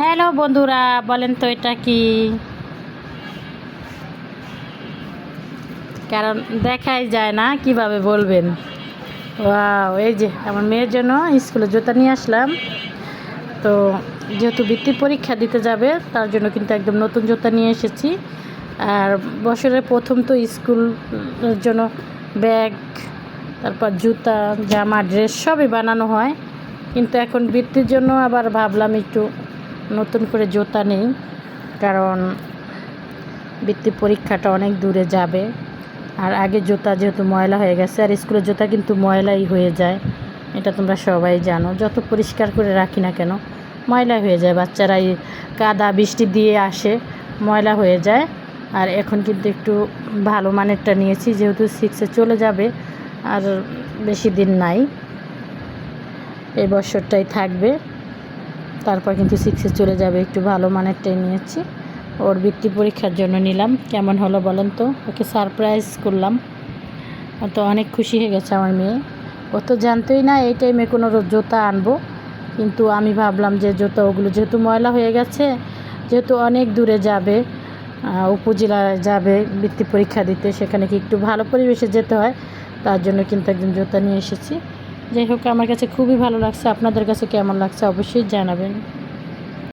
Hello বন্ধুরা, বলেন তো এটা কি? কারণ দেখাই যায় না, কিভাবে বলবেন? ওয়াও, এই যে আমার মেয়ের জন্য স্কুলে জুতা নিয়ে আসলাম। তো যেহেতু বৃত্তি পরীক্ষা দিতে যাবে, তার জন্য কিন্তু একদম নতুন জুতা নিয়ে এসেছি। আর বছরের প্রথম তো স্কুলের জন্য ব্যাগ, তারপর জুতা, জামা, ড্রেস সবই বানানো হয়। কিন্তু এখন বৃত্তির জন্য আবার ভাবলাম একটু নতুন করে জুতা নেই, কারণ বৃত্তি পরীক্ষাটা অনেক দূরে যাবে। আর আগে জুতা যেহেতু ময়লা হয়ে গেছে, আর স্কুলের জুতা কিন্তু ময়লাই হয়ে যায়, এটা তোমরা সবাই জানো। যত পরিষ্কার করে রাখি না কেন ময়লা হয়ে যায়, বাচ্চারা এই কাদা বৃষ্টি দিয়ে আসে, ময়লা হয়ে যায়। আর এখন কিন্তু একটু ভালো মানেরটা নিয়েছি, যেহেতু 6-এ চলে যাবে, আর বেশি দিন নাই, এই বছরটাই থাকবে, তারপর কিন্তু 6-এ চলে যাবে। একটু ভালো মানেরটাই নিয়েছি, ওর বৃত্তি পরীক্ষার জন্য নিলাম। কেমন হলো বলেন তো? ওকে সারপ্রাইজ করলাম, তো অনেক খুশি হয়ে গেছে আমার মেয়ে। ও তো জানতোই না এই টাইমে কোনো জুতা আনবো, কিন্তু আমি ভাবলাম যে জুতা ওগুলো যেহেতু ময়লা হয়ে গেছে, যেহেতু অনেক দূরে যাবে, উপজেলায় যাবে বৃত্তি পরীক্ষা দিতে, সেখানে কি একটু ভালো পরিবেশে যেতে হয়, তার জন্য কিন্তু একজন জুতা নিয়ে এসেছি। যাই হোক, আমার কাছে খুবই ভালো লাগছে। আপনাদের কাছে কেমন লাগছে অবশ্যই জানাবেন।